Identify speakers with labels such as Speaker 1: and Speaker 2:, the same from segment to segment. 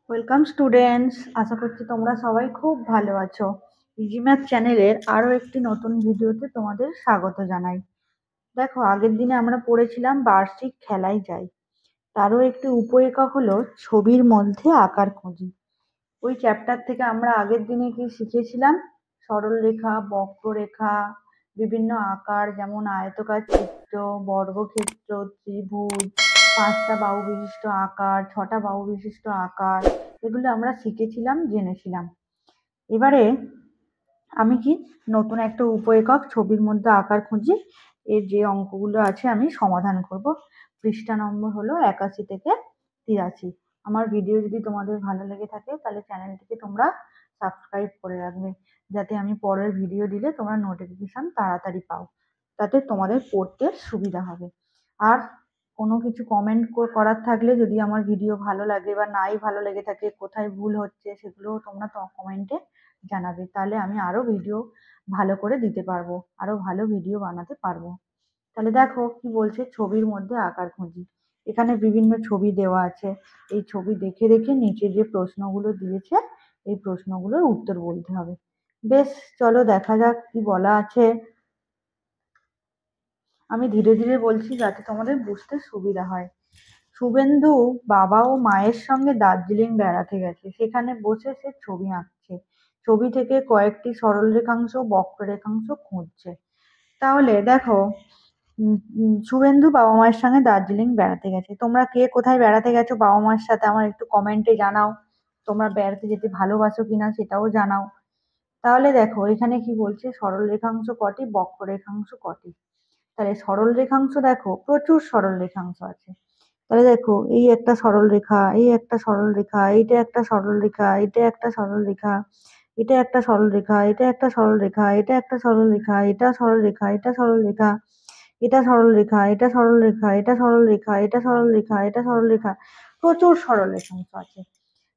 Speaker 1: Welcome students, আশা করছি তোমরা সবাই খুব ভালো আছো। ইজি ম্যাথ চ্যানেলের আরো একটি নতুন ভিডিওতে তোমাদের স্বাগত জানাই। দেখো, আগের দিনে আমরা পড়েছিলাম বার্ষিক খেলায় যাই, তারও একটি উপএকক হলো ছবির মধ্যে আকার খুঁজি। ওই চ্যাপ্টার থেকে আমরা আগের দিনে কি শিখেছিলাম? সরল রেখা, বক্ররেখা, বিভিন্ন আকার যেমন আয়তকার চিত্র, বর্গক্ষেত্র, ত্রিভুজ, 5টা বাহু বিশিষ্ট আকার, 6টা বাহু বিশিষ্ট আকার, এগুলো আমরা শিখেছিলাম, জেনেছিলাম। এবারে আমি কি নতুন একটা উপএকক ছবির মধ্যে আকার খুঁজি, এর যে অঙ্কগুলো আছে আমি সমাধান করব। পৃষ্ঠা নম্বর হলো 81 থেকে 83। আমার ভিডিও যদি তোমাদের ভালো লেগে থাকে তাহলে চ্যানেলটিকে তোমরা সাবস্ক্রাইব করে রাখবে, যাতে আমি পরের ভিডিও দিলে তোমরা নোটিফিকেশন তাড়াতাড়ি পাও, তাতে তোমাদের পড়তে সুবিধা হবে। আর কোনো কিছু কমেন্ট করার থাকলে, যদি আমার ভিডিও ভালো লাগে বা নাই ভালো লেগে থাকে, কোথায় ভুল হচ্ছে সেগুলোও তোমরা কমেন্টে জানাবে, তাহলে আমি আরো ভিডিও ভালো করে দিতে পারবো, আরো ভালো ভিডিও বানাতে পারবো। তাহলে দেখো কি বলছে, ছবির মধ্যে আকার খুঁজি। এখানে বিভিন্ন ছবি দেওয়া আছে, এই ছবি দেখে দেখে নিচে যে প্রশ্নগুলো দিয়েছে এই প্রশ্নগুলোর উত্তর বলতে হবে। বেশ, চলো দেখা যাক কি বলা আছে। আমি ধীরে ধীরে বলছি যাতে তোমাদের বুঝতে সুবিধা হয়। শুভেন্দু বাবা ও মায়ের সঙ্গে দার্জিলিং বেড়াতে গেছে, সেখানে বসে সে ছবি আঁকছে। ছবি থেকে কয়েকটি সরল রেখাংশ, বক্ররেখাংশ খুঁজছে। তাহলে দেখো, শুভেন্দু বাবা মায়ের সঙ্গে দার্জিলিং বেড়াতে গেছে। তোমরা কে কোথায় বেড়াতে গেছো বাবা মায়ের সাথে আমার একটু কমেন্টে জানাও। তোমরা বেড়াতে যেতে ভালোবাসো কিনা সেটাও জানাও। তাহলে দেখো এখানে কি বলছে, সরল রেখাংশ কটি, বক্ররেখাংশ কটি। তাহলে সরল রেখাংশ দেখো প্রচুর সরল রেখাংশ আছে। তাহলে দেখো, এই একটা সরল রেখা, এই একটা সরল রেখা, এইটা একটা সরল রেখা, এটা একটা সরল রেখা, এটা একটা সরল রেখা, এটা একটা সরল রেখা, এটা একটা সরল রেখা, এটা সরল রেখা, এটা সরল রেখা, এটা সরল রেখা, এটা সরল রেখা, এটা সরল রেখা, এটা সরল রেখা, এটা সরল রেখা, প্রচুর সরল রেখাংশ আছে।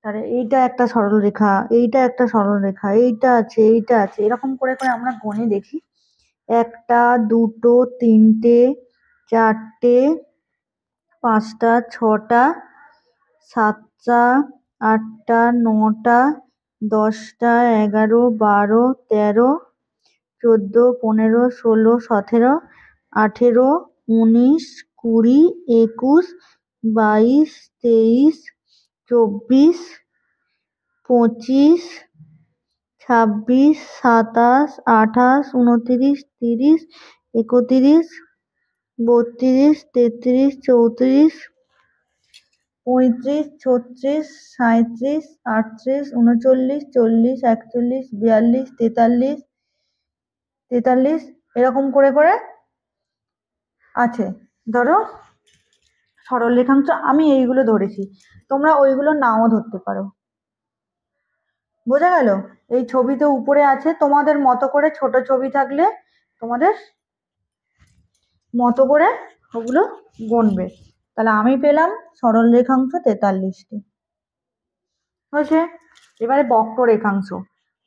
Speaker 1: তাহলে এইটা একটা সরল রেখা, এইটা একটা সরল রেখা, এইটা আছে, এইটা আছে, এরকম করে করে আমরা গণে দেখি। একটা, দুটো, তিনটে, চারটে, 5টা, 6টা, 7টা, 8টা, 9টা, 10টা, 11, 12, 13, 14, 15, 16, 17, 18, 19, 20, 21, 22, 23, 24, 25, 26, 27, 28, 29, 30, 31, 32, 33, 34, 35, 36, 37, 38, 39, 40, 41, 42, 43, 43, এরকম করে করে আছে। ধরো সরল রেখাংশ আমি এইগুলো ধরেছি, তোমরা ওইগুলো নাও ধরতে পারো। বোঝা গেল? এই ছবিতে উপরে আছে, তোমাদের মতো করে ছোট ছবি থাকলে তোমাদের মতো করে ওগুলো গুনবে। তাহলে আমি পেলাম সরল রেখাংশ 43টি। হয়েছে। এবারে বক্ররেখাংশ।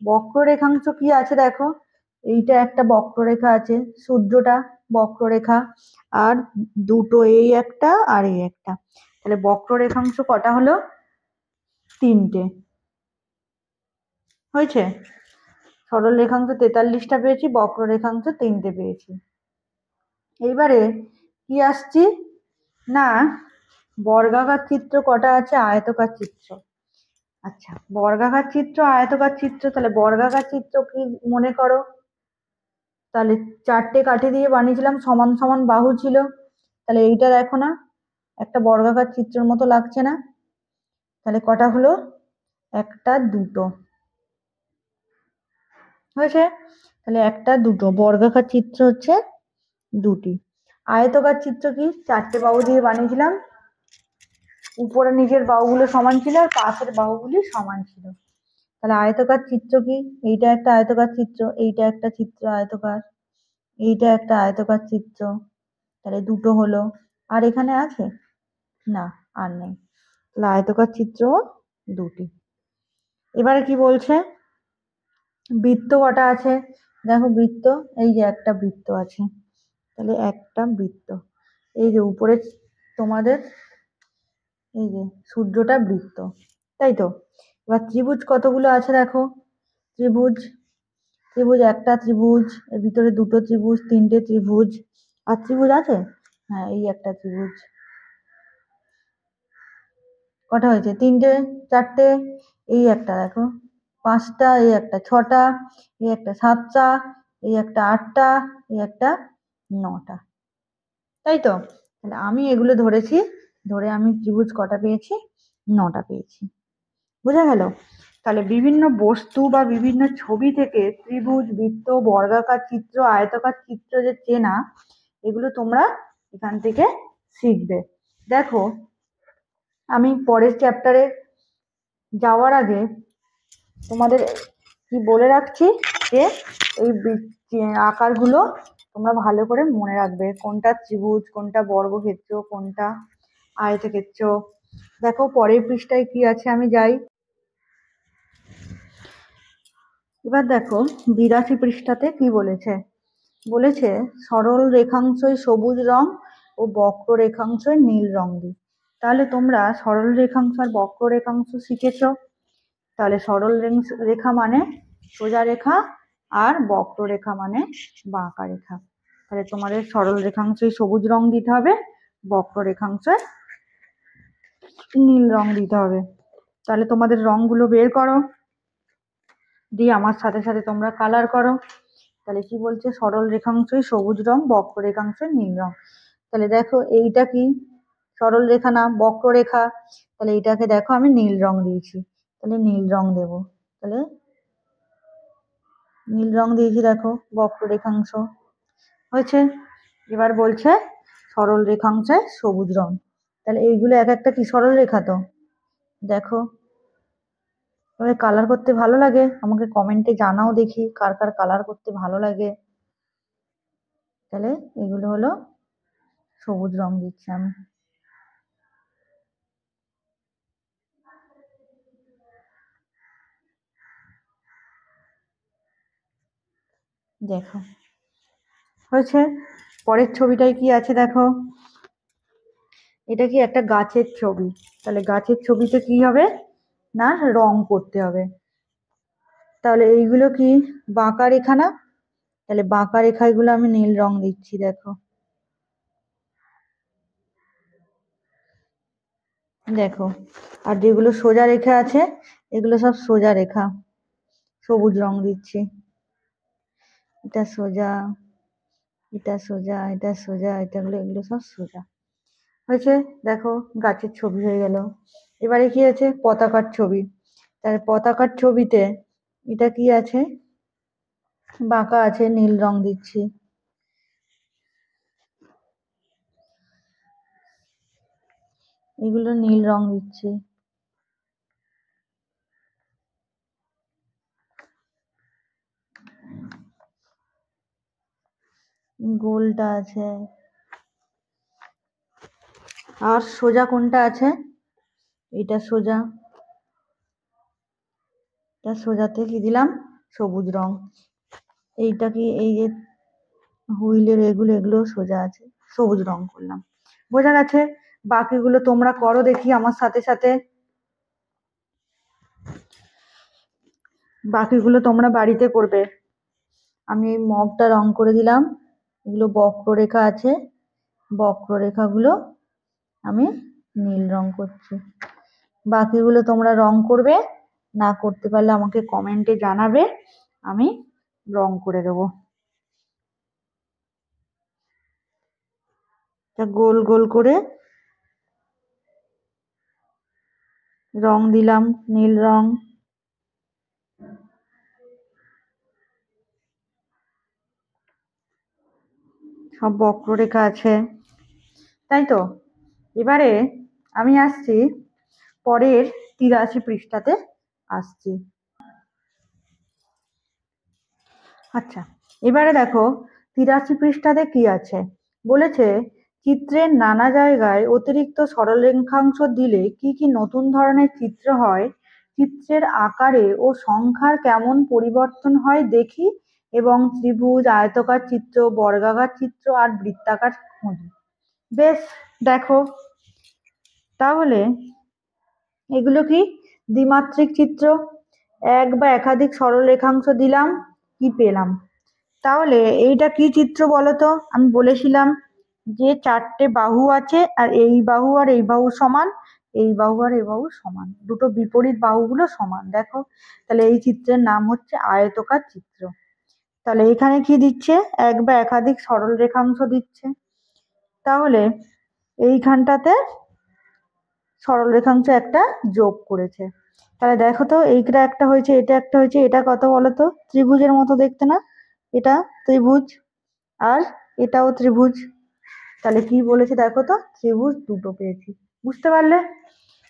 Speaker 1: বক্ররেখাংশ কি আছে দেখো, এইটা একটা বক্ররেখা আছে, সূর্যটা বক্ররেখা, আর দুটো, এই একটা আর এই একটা। তাহলে বক্ররেখাংশ কটা হলো? 3টে। হয়েছে। সরল রেখাংশ 43টা পেয়েছি, বক্ররেখাংশ 3টে পেয়েছি। এইবারে কি আসছি না, বর্গাকার চিত্র কটা আছে, আয়তকার চিত্র। আচ্ছা, বর্গাকার চিত্র, আয়তকার চিত্র। তাহলে বর্গাকার চিত্র কি মনে করো? তাহলে 4টে কাঠি দিয়ে বানিয়েছিলাম, সমান সমান বাহু ছিল। তাহলে এইটা দেখো না, একটা বর্গাকার চিত্রের মতো লাগছে না? তাহলে কটা হলো? একটা, দুটো। হয়েছে। তাহলে একটা, দুটো বর্গাকার চিত্র হচ্ছে দুটি। আয়তকার চিত্র কি? 4টে বাহু দিয়ে বানিয়েছিলাম, উপরে নিচের বাহুগুলো সমান ছিল আর পাশের বাহুগুলি সমান ছিল। তাহলে আয়তকার চিত্র কি? এইটা একটা আয়তকার চিত্র, এইটা একটা চিত্র আয়তকার, এইটা একটা আয়তকার চিত্র। তাহলে দুটো হলো। আর এখানে আছে না, আর নেই। তাহলে আয়তকার চিত্র দুটি। এবারে কি বলছে, বৃত্ত কটা আছে দেখো। বৃত্ত, এই যে একটা বৃত্ত আছে, তাহলে একটা বৃত্ত। এই যে উপরে তোমাদের এই যে সূর্যটা বৃত্ত, তাই তো? এবার ত্রিভুজ কতগুলো আছে দেখো। ত্রিভুজ, ত্রিভুজ একটা ত্রিভুজ, এর ভিতরে দুটো ত্রিভুজ, তিনটে ত্রিভুজ। আর ত্রিভুজ আছে? হ্যাঁ, এই একটা ত্রিভুজ। কটা হয়েছে? তিনটে, চারটে, এই একটা দেখো, পাঁচটা, এই একটা ছটা, এই একটা সাতটা, এই একটা আটটা, এই একটা নটা। তাই তো? তাহলে আমি এগুলো ধরেছি, ধরে আমি ত্রিভুজ কটা পেয়েছি? নটা পেয়েছি। বোঝা গেল? তাহলে বিভিন্ন বস্তু বা বিভিন্ন ছবি থেকে ত্রিভুজ, বৃত্ত, বর্গাকার চিত্র, আয়তাকার চিত্র যে চেনা, এগুলো তোমরা এখান থেকে শিখবে। দেখো, আমি পরের চ্যাপ্টারে যাওয়ার আগে তোমাদের কি বলে রাখছি যে এই আকারগুলো তোমরা ভালো করে মনে রাখবে, কোনটা ত্রিভুজ, কোনটা বর্গক্ষেত্র, কোনটা আয়তক্ষেত্র। দেখো পরের পৃষ্ঠায় কি আছে, আমি যাই। এবার দেখো 82 পৃষ্ঠাতে কি বলেছে। বলেছে সরল রেখাংশই সবুজ রং ও বক্র রেখাংশই নীল রং দিই। তাহলে তোমরা সরল রেখাংশ আর বক্র রেখাংশ শিখেছো। তাহলে সরল রেখা মানে সোজা রেখা, আর বক্ররেখা মানে বাঁকা রেখা। তাহলে তোমাদের সরল রেখাংশে সবুজ রং দিতে হবে, বক্র রেখাংশে নীল রং দিতে হবে। তাহলে তোমাদের রংগুলো বের করো, দিয়ে আমার সাথে সাথে তোমরা কালার করো। তাহলে কি বলছে? সরল রেখাংশই সবুজ রং, বক্র রেখাংশে নীল রং। তাহলে দেখো এইটা কি? সরল রেখা না, বক্ররেখা। তাহলে এইটাকে দেখো আমি নীল রং দিয়েছি, তাহলে নীল রং দেব। তাহলে নীল রং দিয়েছি, দেখো বক্র রেখাংশ হয়েছে। এবার বলছে সরল রেখাংশে সবুজ রং। তাহলে এইগুলো এক একটা কি সরল রেখা তো? দেখো, তোমাদের কালার করতে ভালো লাগে? আমাকে কমেন্টে জানাও দেখি কার কার কালার করতে ভালো লাগে। তাহলে এগুলো হলো সবুজ রং দিচ্ছি আমি। দেখো হয়েছে। পরের ছবিটায় কি আছে দেখো। এটা কি একটা গাছের ছবি। তাহলে গাছের ছবিতে কি হবে না, রং করতে হবে। তাহলে এইগুলো কি বাঁকা রেখা না? তাহলে বাঁকা রেখাগুলো আমি নীল রং দিচ্ছি, দেখো। দেখো, আর যেগুলো সোজা রেখা আছে এগুলো সব সোজা রেখা, সবুজ রং দিচ্ছি। এটা সোজা, এটা সোজা, এটা সোজা, এটাগুলো এগুলো সব সোজা। হয়েছে। দেখো গাছের ছবি হয়ে গেল। এবারে কি আছে? পতাকার ছবি। তাহলে পতাকার ছবিতে এটা কি আছে? বাঁকা আছে, নীল রং দিচ্ছি। এগুলো নীল রং দিচ্ছি। গোলটা আছে। আর সোজা কোনটা আছে? এটা সোজা, এটা সোজাতে কি দিলাম? সবুজ রং। এইটা কি? এই যে হুইলের এগুলো, এগুলো সোজা আছে, সবুজ রং করলাম। বোঝা গেছে? বাকিগুলো তোমরা করো দেখি আমার সাথে সাথে। বাকিগুলো তোমরা বাড়িতে করবে। আমি এই মগটা রং করে দিলাম। এগুলো বক্ররেখা আছে, বক্ররেখাগুলো আমি নীল রং করছি। বাকিগুলো তোমরা রং করবে, না করতে পারলে আমাকে কমেন্টে জানাবে, আমি রং করে দেবো। গোল গোল করে রং দিলাম, নীল রং। সব বক্ররেখা আছে, তাই তো? এবারে আমি আসছি পরের 83 পৃষ্ঠাতে আসছি। আচ্ছা, এবারে দেখো 83 পৃষ্ঠাতে কি আছে। বলেছে চিত্রের নানা জায়গায় অতিরিক্ত সরলরেখাংশ দিলে কি কি নতুন ধরনের চিত্র হয়, চিত্রের আকারে ও সংখ্যার কেমন পরিবর্তন হয় দেখি, এবং ত্রিভুজ, আয়তকার চিত্র, বর্গাকার চিত্র আর বৃত্তাকার খুঁজি। বেশ, দেখো তাহলে এগুলো কি দ্বিমাত্রিক চিত্র, এক বা একাধিক সরল রেখাংশ দিলাম, কি পেলাম? তাহলে এইটা কি চিত্র বলতো? আমি বলেছিলাম যে চারটে বাহু আছে, আর এই বাহু আর এই বাহু সমান, এই বাহু আর এই বাহু সমান, দুটো বিপরীত বাহুগুলো সমান। দেখো, তাহলে এই চিত্রের নাম হচ্ছে আয়তকার চিত্র। তাহলে এখানে কি দিচ্ছে? এক বা একাধিক সরল রেখাংশ দিচ্ছে। তাহলে এইখানটাতে সরল রেখাংশ একটা যোগ করেছে। তাহলে দেখো তো, এইটা একটা হয়েছে, এটা একটা হয়েছে, এটা কত বলো তো? ত্রিভুজের মতো দেখতে না? এটা ত্রিভুজ, আর এটাও ত্রিভুজ। তাহলে কি বলেছে দেখো তো? ত্রিভুজ দুটো পেয়েছি। বুঝতে পারলে?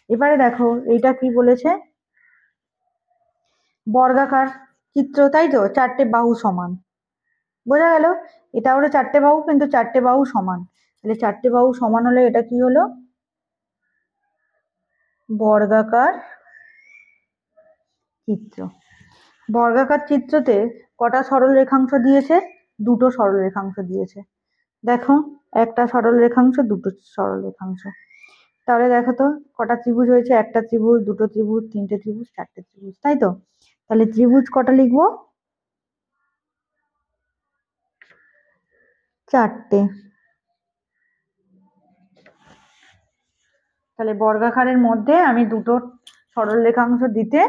Speaker 1: এবারে দেখো, এইটা কি বলেছে? বর্গাকার চিত্র, তাই তো? চারটে বাহু সমান। বোঝা গেল? এটা হলো চারটে বাহু, কিন্তু চারটে বাহু সমান। তাহলে চারটে বাহু সমান হলে এটা কি হলো? বর্গাকার চিত্র। বর্গাকার চিত্রতে কটা সরল রেখাংশ দিয়েছে? দুটো সরল রেখাংশ দিয়েছে। দেখো, একটা সরল রেখাংশ, দুটো সরল রেখাংশ। তাহলে দেখো তো কটা ত্রিভুজ হয়েছে? একটা ত্রিভুজ, দুটো ত্রিভুজ, তিনটে ত্রিভুজ, চারটে ত্রিভুজ, তাই তো? তাহলে ত্রিভুজ কটা লিখবো? চারটে। তাহলে বর্গাকারের মধ্যে আমি দুটো সরল রেখাংশ দিতে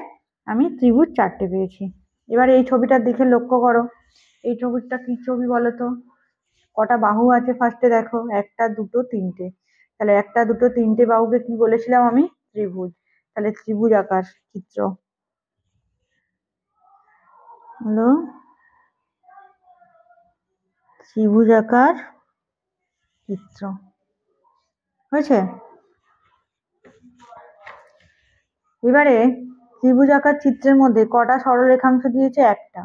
Speaker 1: আমি ত্রিভুজ চারটে পেয়েছি। এবার এই ছবিটার দিকে লক্ষ্য করো। এই ছবিটা কি ছবি বলো তো? কটা বাহু আছে ফার্স্টে দেখো? একটা, দুটো, তিনটে। তাহলে একটা, দুটো, তিনটে বাহুকে কি বলেছিলাম আমি? ত্রিভুজ। তাহলে ত্রিভুজ আকার চিত্র হলো ত্রিভুজ আকার চিত্র। হয়েছে? এবারে ত্রিভুজ আকার চিত্রের মধ্যে কটা সরল রেখাংশ দিয়েছে? একটা।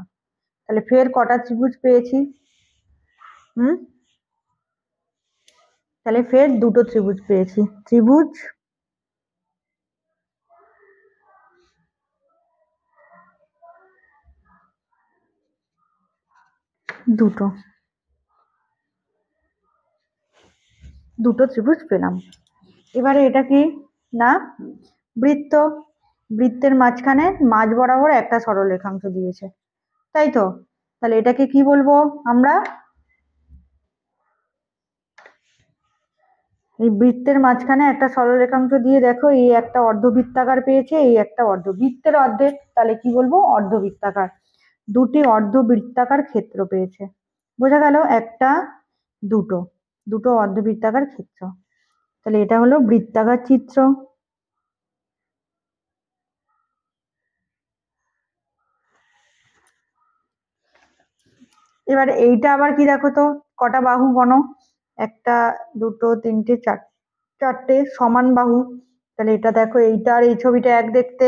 Speaker 1: তাহলে ফের কটা ত্রিভুজ পেয়েছি? হুম, তাহলে ফের দুটো ত্রিভুজ পেয়েছি। ত্রিভুজ দুটো, দুটো ত্রিভুজ পেলাম। এবারে এটা কি? না, বৃত্ত। বৃত্তের মাঝখানে মাঝ বরাবর একটা সরল রেখাংশ দিয়েছে, তাই তো? তাহলে এটাকে কি বলবো আমরা? এই বৃত্তের মাঝখানে একটা সরল রেখাংশ দিয়ে দেখো, এই একটা অর্ধবৃত্তাকার পেয়েছে, এই একটা বৃত্তের অর্ধেক, তাহলে কি বলবো? অর্ধবৃত্তাকার। দুটি অর্ধবৃত্তাকার ক্ষেত্র পেয়েছে। বোঝা গেল? একটা, দুটো, দুটো অর্ধবৃত্তাকার ক্ষেত্র। তাহলে এটা হলো বৃত্তাকার চিত্র। এবার এইটা আবার কি দেখো তো? কটা বাহু গণো? একটা, দুটো, তিনটে, চারটে সমান বাহু। তাহলে এটা দেখো, এইটা আর এই ছবিটা এক দেখতে।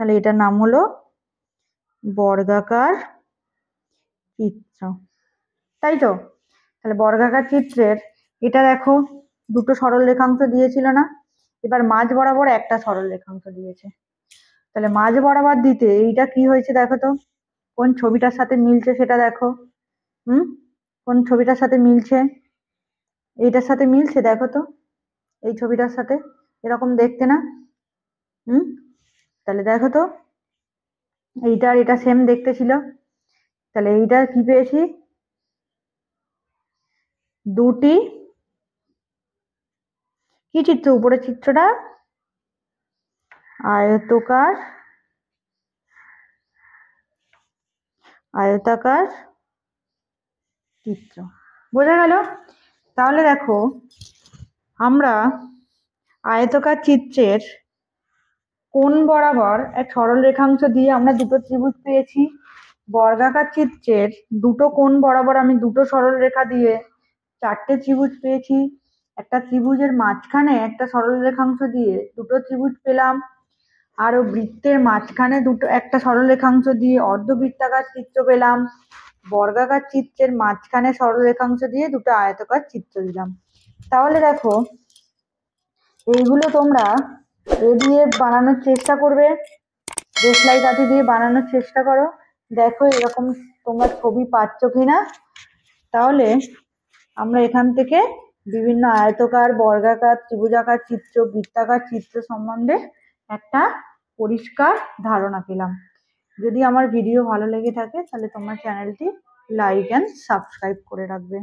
Speaker 1: তাহলে এটার নাম হলো বর্গাকার চিত্র, তাই তো? তাহলে বর্গাকার চিত্রের এটা দেখো, দুটো সরল রেখাংশ দিয়েছিল না? এবার মাঝ বরাবর একটা সরল রেখাংশ দিয়েছে। তাহলে মাঝ বরাবর দিতে এইটা কি হয়েছে দেখো তো? কোন ছবিটার সাথে মিলছে সেটা দেখো। হুম, কোন ছবিটার সাথে মিলছে? এইটার সাথে মিলছে, দেখো তো, এই ছবিটার সাথে। এরকম দেখতে না? হুম, তাহলে দেখো তো, এইটা আর এটা সেম দেখতে ছিল। তাহলে এইটা কি পেয়েছি? দুটি কি চিত্র? উপরের চিত্রটা আয়তকার, আয়তাকার চিত্র। বোঝা গেল? তাহলে দেখো, আমরা আয়তকার চিত্রের কোণ বরাবর এক সরল রেখাংশ দিয়ে আমরা দুটো ত্রিভুজ পেয়েছি। বর্গাকার চিত্রের দুটো কোণ বরাবর আমি দুটো সরল রেখা দিয়ে চারটে ত্রিভুজ পেয়েছি। একটা ত্রিভুজের মাঝখানে একটা সরল রেখাংশ দিয়ে দুটো ত্রিভুজ পেলাম। আরো বৃত্তের মাঝখানে দুটো একটা সরল রেখাংশ দিয়ে অর্ধবৃত্তাকার চিত্র পেলাম। বর্গাকার চিত্রের মাঝখানে সরল রেখাংশ দিয়ে দুটো আয়তকার চিত্র দিলাম। তাহলে দেখো, এইগুলো তোমরা এ দিয়ে বানানোর চেষ্টা করবে, দেশলাই কাঠি দিয়ে বানানোর চেষ্টা করো। দেখো এরকম তোমরা ছবি পাচ্ছ কিনা। তাহলে আমরা এখান থেকে বিভিন্ন আয়তকার, বর্গাকার, ত্রিভুজাকার চিত্র, বৃত্তাকার চিত্র সম্বন্ধে একটা পরিষ্কার ধারণা পেলাম। যদি আমার ভিডিও ভালো লেগে থাকে তাহলে তোমার চ্যানেলটি লাইক অ্যান্ড সাবস্ক্রাইব করে রাখবে।